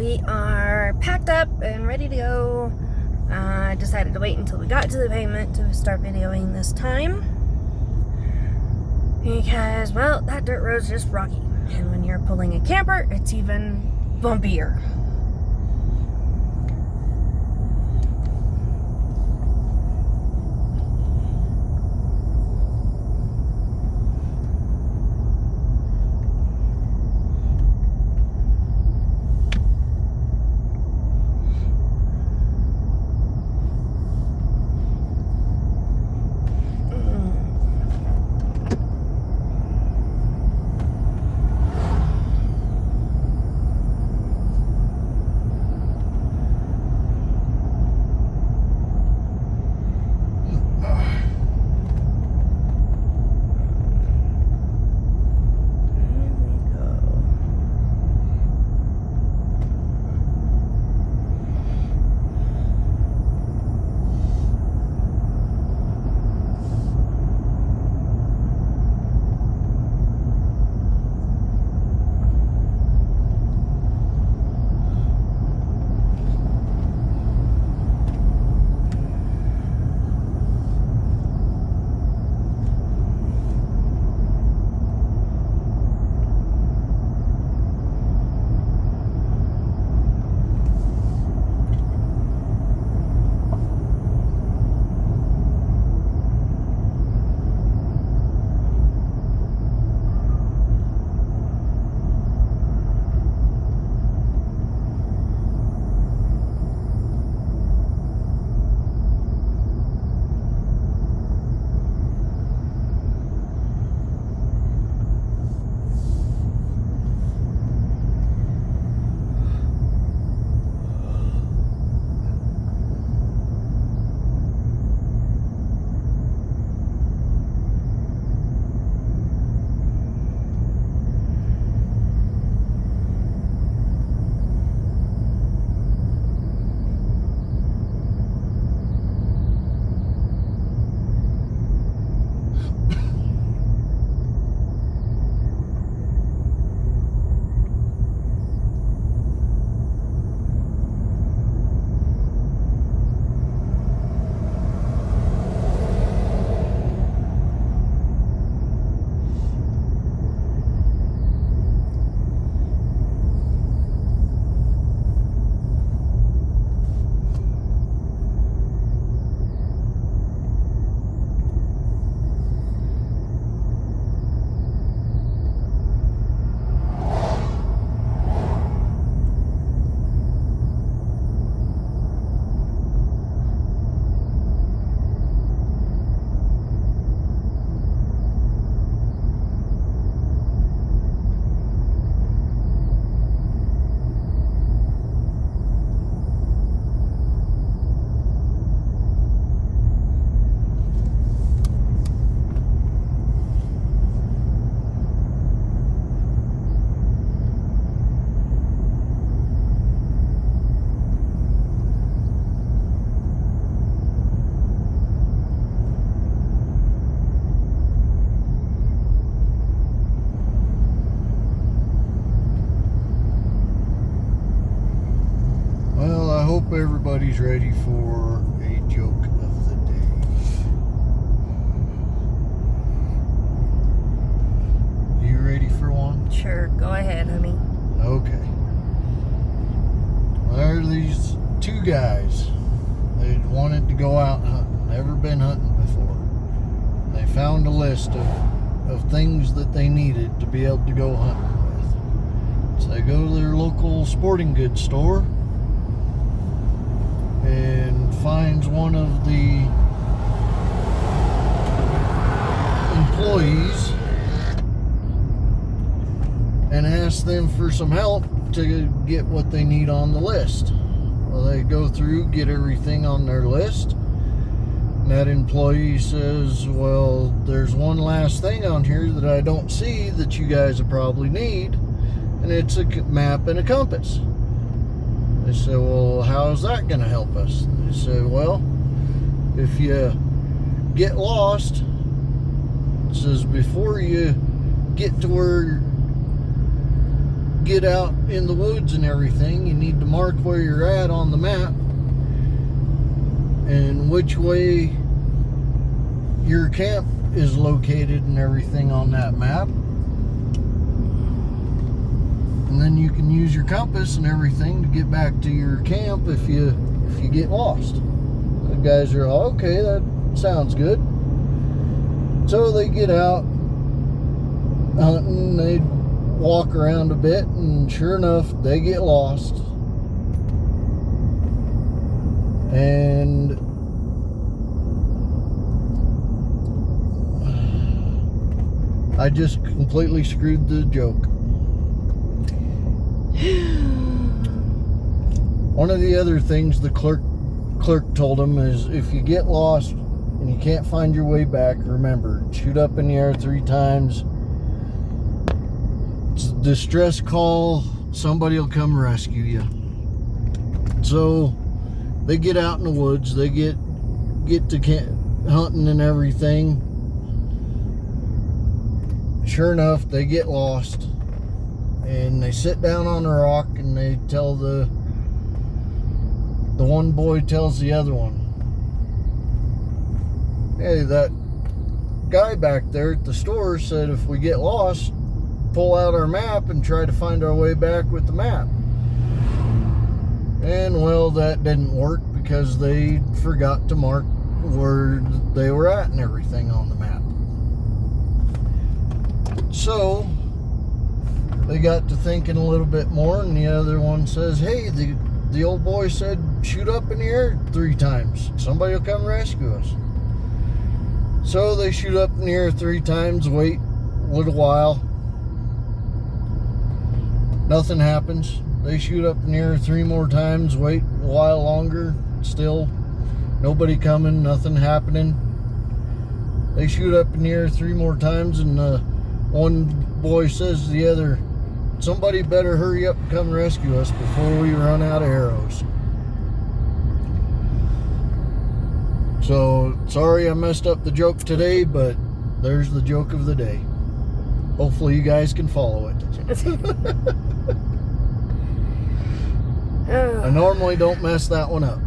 We are packed up and ready to go. I decided to wait until we got to the pavement to start videoing this time. Because, well, that dirt road's just rocky. And when you're pulling a camper, it's even bumpier. Everybody's ready for a joke of the day. You ready for one? Sure, go ahead, honey. Okay. Well, there are these two guys. They wanted to go out hunting, never been hunting before. They found a list of things that they needed to be able to go hunting with. So they go to their local sporting goods store and finds one of the employees and asks them for some help to get what they need on the list. Well, they go through, get everything on their list, and that employee says, well, there's one last thing on here that I don't see that you guys will probably need, and it's a map and a compass. They said, well, how's that going to help us? They said, well, if you get lost, it says before you get get out in the woods and everything, you need to mark where you're at on the map and which way your camp is located and everything on that map. And then you can use your compass and everything to get back to your camp if you get lost. The guys are all, okay, that sounds good. So they get out hunting, they walk around a bit, and sure enough, they get lost. And I just completely screwed the joke. One of the other things the clerk told him is, if you get lost and you can't find your way back, remember, shoot up in the air 3 times. It's a distress call. Somebody will come rescue you. So they get out in the woods. They get to hunting and everything. Sure enough, they get lost. And they sit down on a rock and they tell the one boy tells the other one, hey, that guy back there at the store said if we get lost, pull out our map and try to find our way back with the map. And well, that didn't work because they forgot to mark where they were at and everything on the map. So they got to thinking a little bit more, and the other one says, hey, the old boy said shoot up in the air 3 times. Somebody will come rescue us. So they shoot up in the air 3 times, wait a little while. Nothing happens. They shoot up in the air 3 more times, wait a while longer. Still nobody coming, nothing happening. They shoot up in the air 3 more times, and one boy says to the other, somebody better hurry up and come rescue us before we run out of arrows. So, sorry I messed up the joke today, but there's the joke of the day. Hopefully you guys can follow it. I normally don't mess that one up.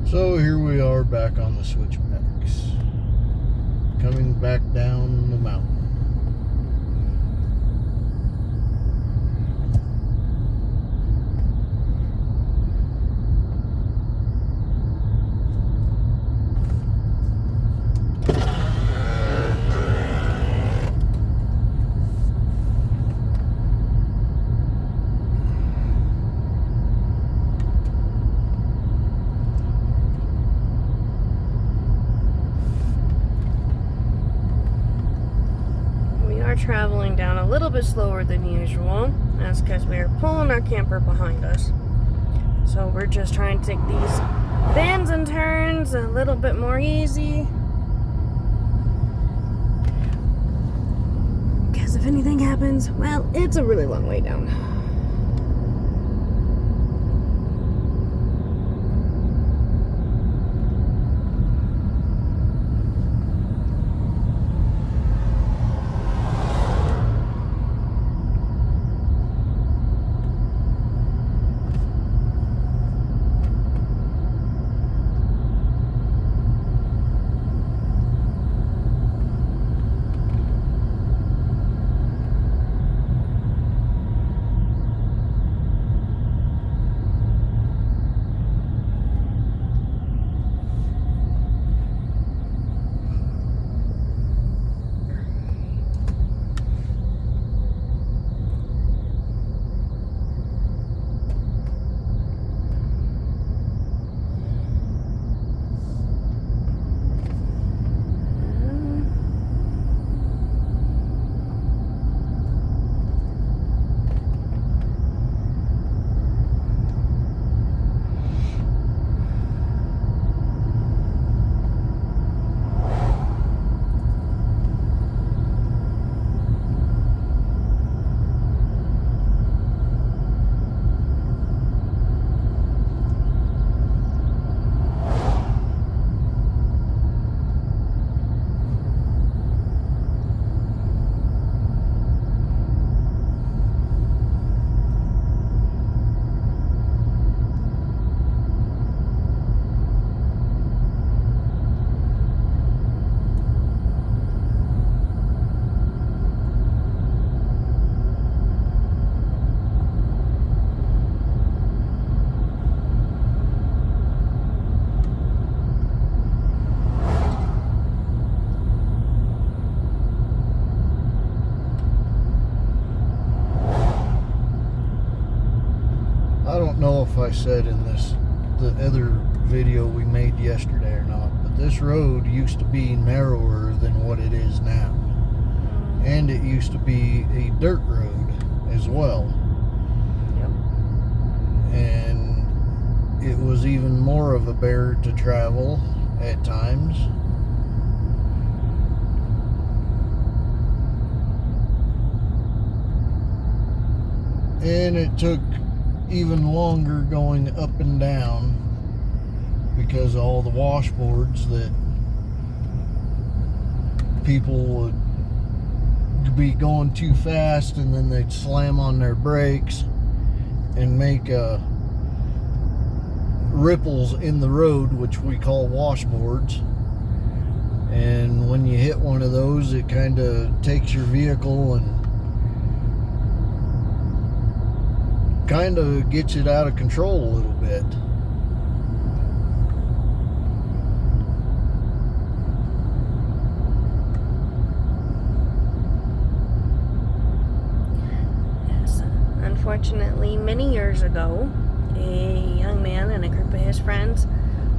So here we are back on the switchbacks, coming back down the mountain. Traveling down a little bit slower than usual. That's because we are pulling our camper behind us. So we're just trying to take these bends and turns a little bit more easy. Because if anything happens, well, it's a really long way down. I said in the other video we made yesterday or not, but this road used to be narrower than what it is now. And it used to be a dirt road as well. Yep. And it was even more of a bear to travel at times. And it took even longer going up and down because of all the washboards that people would be going too fast, and then they'd slam on their brakes and make ripples in the road, which we call washboards. And when you hit one of those, it kind of takes your vehicle and kind of gets it out of control a little bit. Yes. Unfortunately, many years ago, a young man and a group of his friends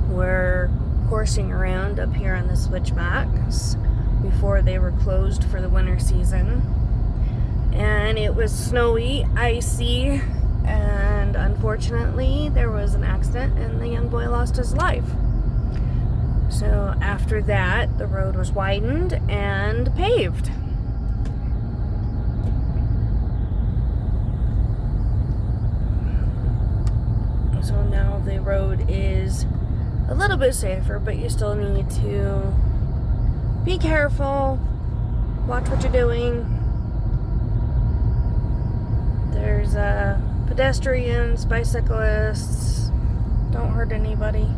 were horsing around up here on the switchbacks before they were closed for the winter season. And it was snowy, icy, and unfortunately there was an accident and the young boy lost his life. So after that, the road was widened and paved. So now the road is a little bit safer, but you still need to be careful, watch what you're doing. There's pedestrians, bicyclists, don't hurt anybody.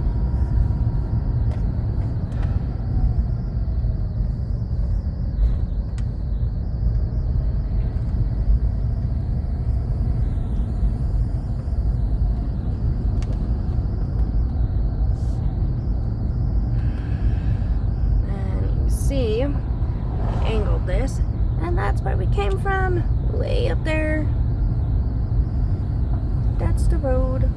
See, I angled this, and that's where we came from, way up there. That's the road.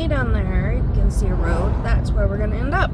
Down there you can see a road. That's where we're gonna end up.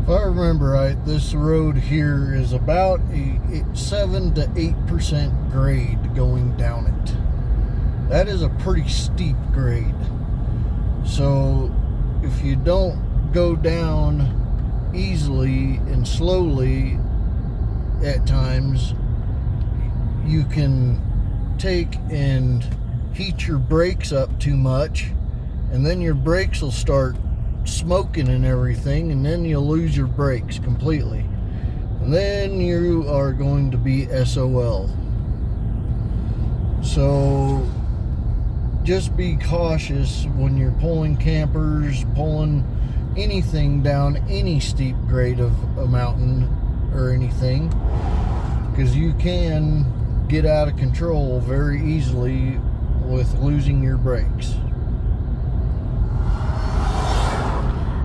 If I remember right, this road here is about a 7 to 8% grade going down it. That is a pretty steep grade. So if you don't go down easily and slowly at times, you can take and heat your brakes up too much, and then your brakes will start smoking and everything, and then you'll lose your brakes completely, and then you are going to be SOL. So just be cautious when you're pulling campers, pulling anything down any steep grade of a mountain or anything, because you can get out of control very easily with losing your brakes.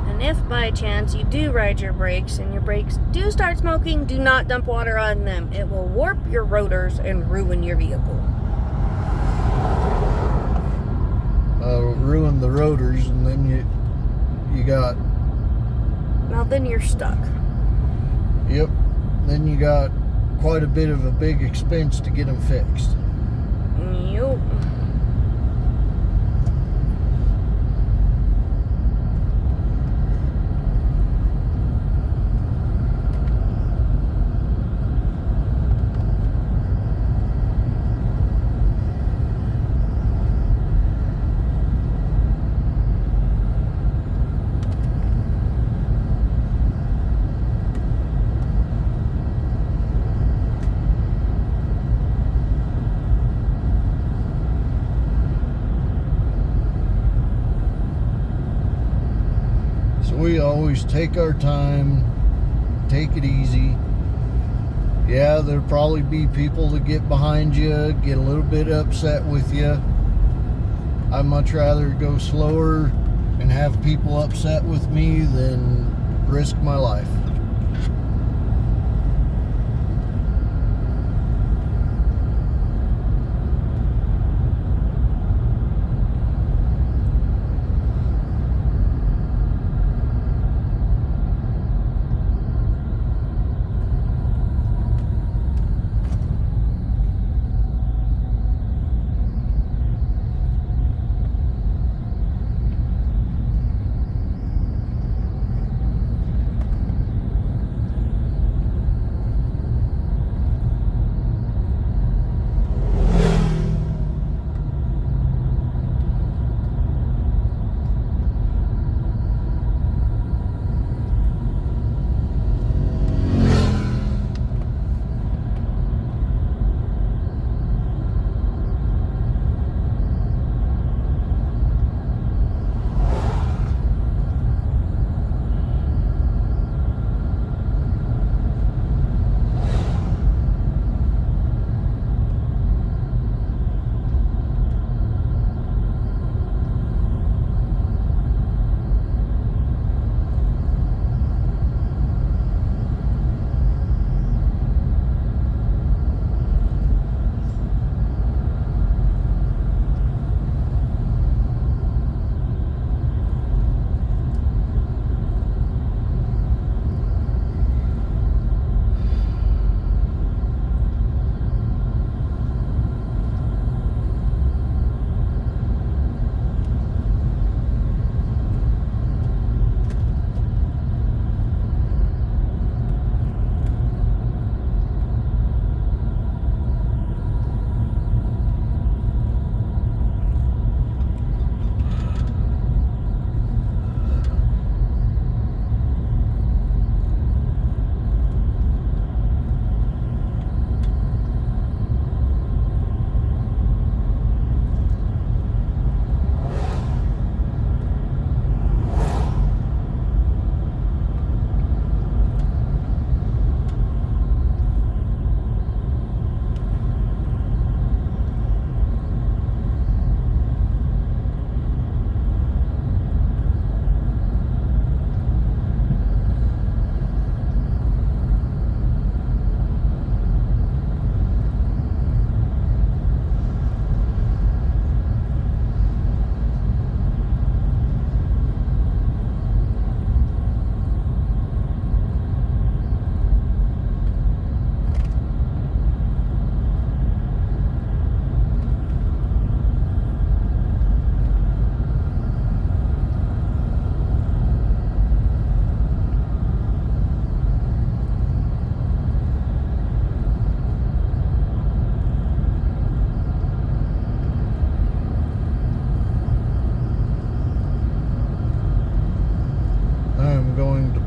And if by chance you do ride your brakes and your brakes do start smoking, do not dump water on them. It will warp your rotors and ruin your vehicle. Ruin the rotors, and then you got, Now then you're stuck. yep, then you got quite a bit of a big expense to get them fixed. Yup. We always take our time, take it easy. Yeah, there'll probably be people that get behind you, get a little bit upset with you. I'd much rather go slower and have people upset with me than risk my life.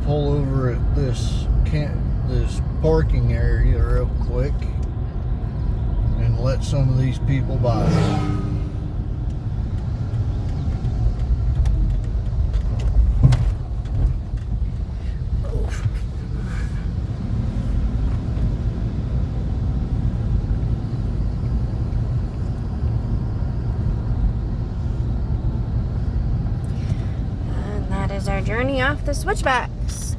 Pull over at this parking area real quick and let some of these people by. off the switchbacks.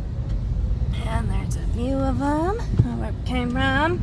And there's a view of them, where we came from.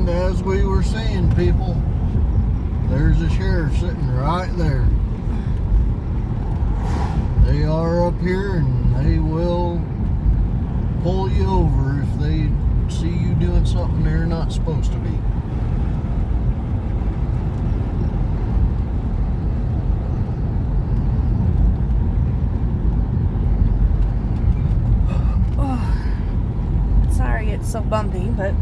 As we were seeing, people, there's a sheriff sitting right there. They are up here and they will pull you over if they see you doing something they're not supposed to be. Oh, sorry it's so bumpy, but